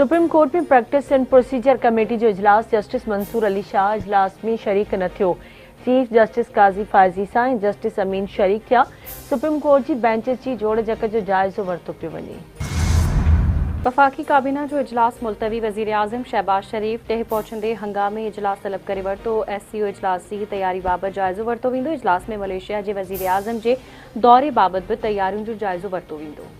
Supreme court में practice and procedure committee जो इजलास जस्टिस मंसूर अली शाह इजलास में शरीक न थियो। चीफ जस्टिस काज़ी फाइज़ी सां ऐं जस्टिस अमीन शरीक थिया। सुप्रीम कोर्ट जी बेंचेस जी जोड़ जक जो जाइज़ो वरितो पियो वञे। वफ़ाक़ी काबीना जो इजलास मुलतवी वज़ीर आज़म शहबाज शरीफ ॾे पहुचंदे हंगामे इजलास तलब करे वरितो। SCO इजलास जी तैयारी बाबति जाइज़ो वरितो वेंदो। इजलास में मलेशिया जे वज़ीर आज़म जे दौरे बाबति बि तैयारियुनि जो जाइज़ो वरितो वेंदो।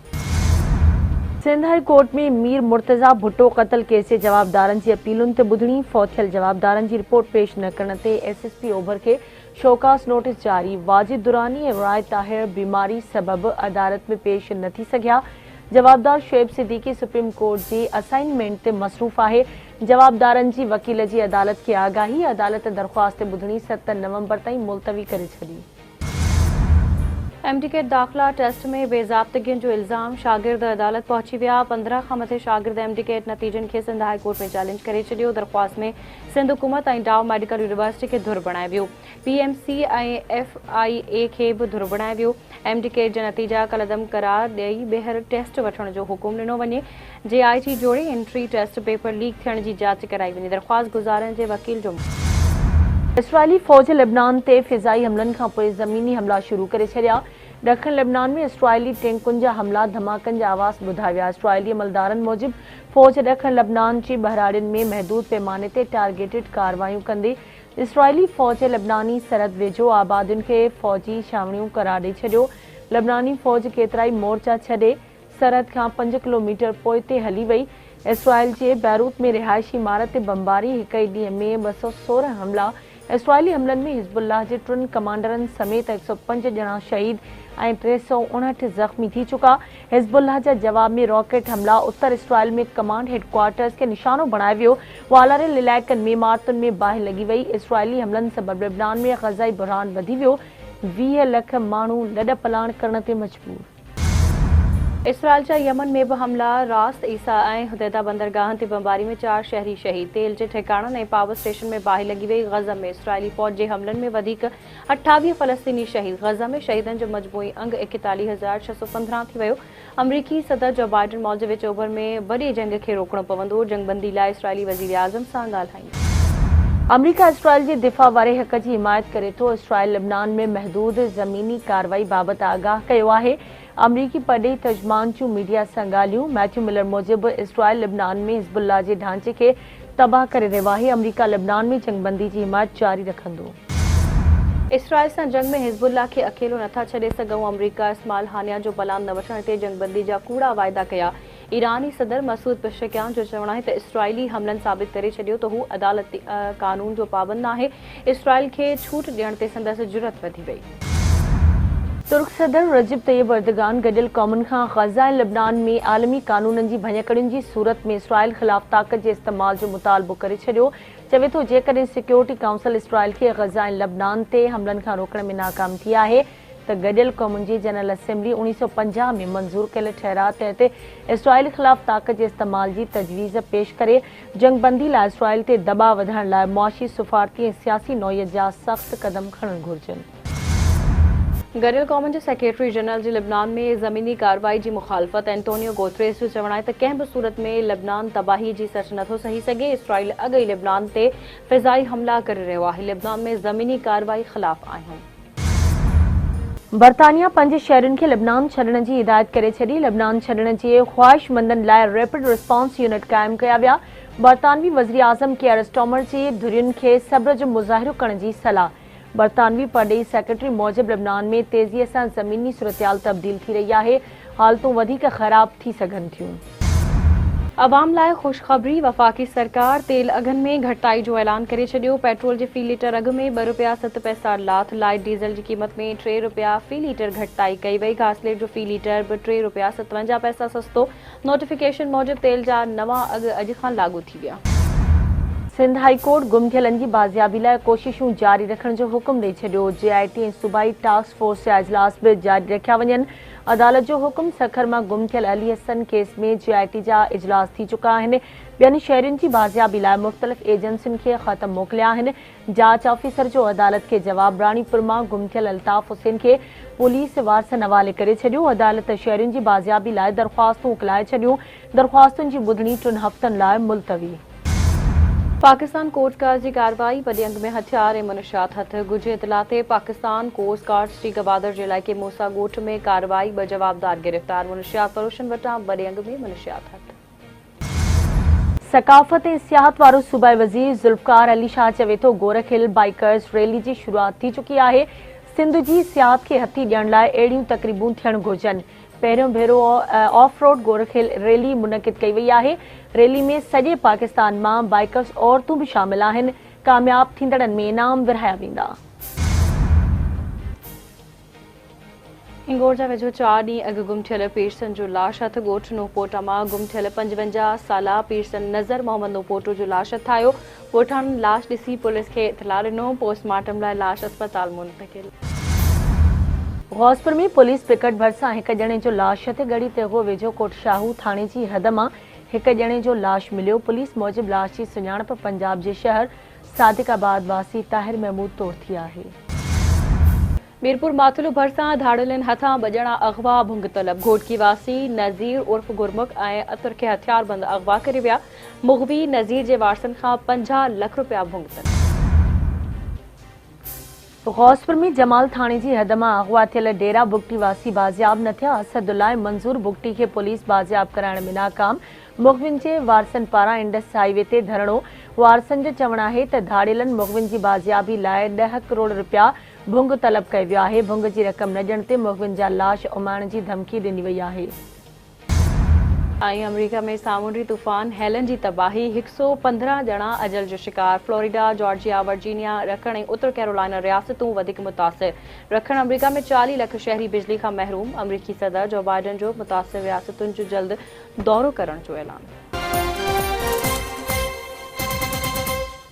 सिंध हाई कोर्ट में मीर मुर्तज़ा भुट्टो क़त्ल केस जे जवाबदारनि जी अपीलुनि ते ॿुधणी। फौत थियल जवाबदारनि जी रिपोर्ट पेश न करण ते SSP ओभर खे शोकास नोटिस जारी। वाजिद दुरानी ऐं राय ताहिर बीमारी सबबि अदालत में पेश न थी सघिया। जवाबदार शुएब सिद्दीकी सुप्रीम कोर्ट जी असाइनमेंट ते मसरूफ़ आहे। जवाबदारनि जी वकील जी अदालत खे आगाही। अदालत दरख़्वास्त ते ॿुधणी 7 नवंबर ताईं मुलतवी करे छॾी। MD दाख़िला टेस्ट में बेज़ाब्तगियुनि जो इल्ज़ाम। शागिर्द अदालत पहुची विया। 15 खां मथे शागिर्द MD नतीजनि खे सिंध हाई कोर्ट में चैलेंज करे छॾियो। दरख़्वास्त में सिंध हुकूमत ऐं डाउ मेडिकल यूनिवर्सिटी खे धुर बणाए वियो। PMC ऐं FIA खे बि धुर बणाए वियो। MD जा नतीजा कलदम करार ॾेई ॿीहर टेस्ट वठण जो हुकुम ॾिनो वञे। JIT जोड़े एंट्री टेस्ट पेपर लीक थियण जी जांच कराई वञे। दरख़्वास्त गुज़ारनि जे वकील जो इसराइली फ़ौज लेबनान ते फ़िज़ाई हमलनि खां पोइ ज़मीनी हमला शुरू करे छॾिया। ॾखण लेबनान में इसराइली टैंकुनि जा हमला धमाकनि जा आवाज़ ॿुधा विया। इसराइली अमलदारनि मूजिबि फ़ौज ॾखण लेबनान जी बहराड़ियुनि में महदूद पैमाने ते टारगेटेड कार्रवायूं कंदी। इसराइली फ़ौज लेबनानी सरहद वेझो आबादियुनि खे फ़ौजी छावणियूं करार ॾेई छॾियो। लेबनानी फ़ौज केतिराई मोर्चा छॾे सरहद खां 5 किलोमीटर पोइते हली वई। इसराइल जे बैरूत में रिहाइशी इमारत ते बमबारी। हिक ई ॾींहं में 216 हमला। इसराइली हमलनि में हिज़बुल्लाह जे 3 कमांडरनि समेत 105 ॼणा शहीद ऐं 359 ज़ख़्मी थी चुका। हिज़बुल्लाह जा जवाब में रॉकेट हमला। उत्तर इसराइल में कमांड हेडक्वार्टर्स खे निशानो बणाए वियो। वालारियल इलाइक़नि में इमारतुनि में बाहि लॻी वई। इसराइली हमलनि सबबि लेबनान में ग़ज़ाई बुरहान वधी वियो। 20 लख माण्हू लॾ पलाण करण ते मजबूर। इसराइल जा यमन में बि हमला। रास्त ईसा ऐं हुदैदा बंदरगाहनि ते बमबारी में 4 शहरी शहीद। तेल जे ठिकाणनि ऐं पावर स्टेशन में बाहि लॻी वई। ग़ज़ा में इसराइली फ़ौज जे हमलनि में वधीक 28 फ़लस्तीनी शहीद। ग़ज़ा में शहीदनि जो मजमूई अंग 41,615 थी वियो। अमरीकी सदर जो बाइडन मौजूदु ओभर में वॾी जंग खे रोकणो पवंदो। जंगबंदी लाइ इसराइली वज़ीर आज़म सां ॻाल्हाईंदो। अमरीका इसराइल जे दिफ़ा वारे हक़ जी हिमायत करे थो। इसराइल लेबनान में महदूद ज़मीनी कार्रवाई बाबति आगाह कयो आहे। अमरीकी परॾेही तर्जुमान जूं मीडिया सां ॻाल्हियूं। मैथ्यू मिलर मूजिबि इसराइल लेबनान में हिज़बुल्लाह जे ढांचे खे तबाह करे रहियो आहे। अमरीका लेबनान में जंगबंदी जी हिमायत जारी रखंदो। इसराइल सां जंग में हिज़बुल्लाह खे अकेलो नथा छॾे सघूं। अमरीका इस्माइल हानिया जो पलान न वठण ते जंगबंदी जा कूड़ा वाइदा कया। ईरानी सदर मसूद पेशेकियान जो चवणु आहे त इसराइली हमलनि साबित करे छॾियो त हू अदालती कानून जो पाबंद आहे। इसराइल खे छूट ॾियण ते संदसि जुरत वधी वई। तुर्क सदर रजब तैयब अर्दगान गॾियल क़ौमुनि खां ग़ज़ा ऐं लेबनान में आलमी कानूननि जी भञकड़ियुनि जी सूरत में इसराइल ख़िलाफ़ ताक़त जे इस्तेमाल जो मुतालबो करे छॾियो। चवे थो जेकॾहिं सिक्योरिटी काउंसिल इसराइल खे ग़ज़ा ऐं लेबनान ते हमलनि खां रोकण में नाकाम थी आहे त गॾियल क़ौमुनि जी जनरल असेंबली 1950 में मंज़ूर कयल ठहराउ तहत इसराइल ख़िलाफ़ ताक़त जे इस्तेमाल जी तजवीज़ पेश करे जंगबंदी लाइ इसराइल ते दबाउ वधाइण लाइ मुआशी सफ़ारती ऐं सियासी नौयत जा सख़्त क़दम खणणु घुरिजनि। गॾियल क़ौमुनि जे सेक्रेटरी जनरल जी लेबनान में ज़मीनी कार्रवाई जी मुखालफ़त एंटोनियो गुतरेस जो चवणु आहे त कंहिं बि सूरत में लेबनान तबाही जी सच नथो सही सघे। इसराइल अॻई लेबनान ते फ़िज़ाई हमला करे रहियो आहे। लेबनान में ज़मीनी कार्रवाई ख़िलाफ़ आहियूं। बरतानिया 5 शहरुनि खे लेबनान छॾण जी हिदायत करे छॾी। लेबनान छॾण जे ख़्वाहिशमंदनि लाइ रैपिड रिस्पॉन्स यूनिट क़ाइमु कया विया। बरतानवी वज़ीर आज़म केयर स्टार्मर जी धुरियुनि खे सब्र जो मुज़ाहिरो करण जी सलाह। बरतानवी परॾेही सेक्रेटरी मूजिबि लेबनान में तेज़ीअ सां ज़मीनी सूरतहाल तब्दील थी रही आहे। हालतूं वधीक ख़राब थी सघनि थियूं। अवाम लाइ ख़ुशख़बरी। वफ़ाक़ी सरकार तेल अघनि में घटाई जो ऐलान करे छॾियो। पेट्रोल जे फ़ी लीटर अघ में 2 रुपया 7 पैसा लाथ। लाइट डीज़ल जी क़ीमत में 3 रुपया फ़ी लीटर घटाई कई वई। घासलेट जो फ़ी लीटर बि 3 रुपया 57 पैसा सस्तो। नोटिफिकेशन मूजिबि तेल जा नवां अघ अॼु खां लागू थी विया। सिंध हाई कोर्ट गुम थियलनि जी बाज़ियाबी लाइ कोशिशूं जारी रखण जो हुकुम ॾेई छॾियो। JIT ऐं सूबाई टास्क फोर्स जा इजलास बि जारी रखिया वञनि। अदालत जो हुकुम सखर मां गुम थियल अली हसन केस में JIT जा इजलास थी चुका आहिनि। ॿियनि शहरियुनि जी बाज़ियाबी लाइ मुख़्तलिफ़ एजेंसियुनि खे ख़त मोकिलिया आहिनि। जांच ऑफिसर जो अदालत खे जवाब राणीपुर मां गुम थियल अल्ताफ़ हुसैन खे पुलिस वारसनि हवाले करे छॾियो। अदालत शहरियुनि जी बाज़ियाबी लाइ दरख़्वास्तूं मोकिलाए छॾियूं। दरख़्वास्तुनि जी ॿुधणी 3 हफ़्तनि लाइ मुलतवी। पाकिस्तान कोस्ट गार्ड की कार्रवाई बड़ी अंग में हथियार ऐं मुनशियात हथ गुझे इतला ते पाकिस्तान कोस्ट गार्ड श्री गवादर जे इलाइक़े मूसा ॻोठ में कार्रवाई 2 जवाबदार गिरफ़्तार मुनशियात फरोशन वटां बड़ी अंग में मुनशियात हथ। सकाफ़त ऐं सियाहत वारो सूबाई वज़ीर ज़ुल्फ़कार अली शाह चवे थो गोरख हिल बाइकर्स रैली जी शुरूआत थी चुकी आहे। सिंध जी सियाहत खे हथी ॾियण लाइ अहिड़ियूं तक़रीबूं थियणु घुरिजनि। पहिरियों भेरो off road Gorakh Hill rally मुनक़िद कई वई आहे। रैली में सॼे पाकिस्तान मां बाइकर्स औरतूं बि शामिल आहिनि। कामयाब थींदड़नि में इनाम विरहाया वेंदा। हिंगोर जा वेझो 4 ॾींहं अॻु गुम थियल पीरसन जो लाश हथ ॻोठ नूपोटा मां गुम थियल 55 साला पीरसन नज़र मोहम्मद नूपोटो जो लाश हथ आयो। ॻोठाणनि लाश ॾिसी पुलिस खे इतला ॾिनो। पोस्टमार्टम लाइ लाश अस्पताल मुंतक़िल। गौसपुर में पुलिस पिकट भरिसां हिक ॼणे जो लाश हथ गड़ी ते उहो वेझो कोटशाहू थाणे जी हद मां हिक ॼणे जो लाश मिलियो। पुलिस मूजिबि लाश जी सुञाणप पंजाब जे शहर सादिकाबाद वासी ताहिर महमूद तौर थी आहे। मीरपुर माथुलू भरिसां धाड़ियुनि हथां 2 ॼणा अगवा भुंग तलब। घोटकी वासी नज़ीर उर्फ गुरमुख ऐं अतुर खे हथियारबंद अगवा करे विया। मुग़वी नज़ीर जे वारसनि खां 50 लाख रुपया भुंग तलब। गौसपुर में जमाल थाणे जी हद मां अगवा थियल डेरा बुगटी वासी बाज़ियाब न थिया। असदुल्ला मंज़ूर बुगटी खे पुलिस बाज़ियाब कराइण में नाकाम। मुग़विन जे वारसनि पारां इंडस हाईवे ते धरणो। वारसनि जो चवणु आहे त धाड़ियलनि मुग़विन जी बाज़ियाबी लाइ 10 करोड़ रुपया भुंग तलब कयो वियो आहे। भुंग जी रक़म न ॾियण ते मुग़विन जा लाश उमाइण जी धमकी ॾिनी वई आहे। अमेरिका में सामूंडी तूफ़ान हेलन की तबाही 115 ॼणा अजल जो शिकार। फ्लोरिडा जॉर्जिया वर्जीनिया रखण ऐं उत्तर कैरोलिना रियासतूं वधीक मुतासिर। रखण अमेरिका में 40 लाख शहरी बिजली खां महरूम। अमरीकी सदर जो बाइडन जो मुतासिर रियासतुनि जो जल्द दौरो करण जो ऐलान।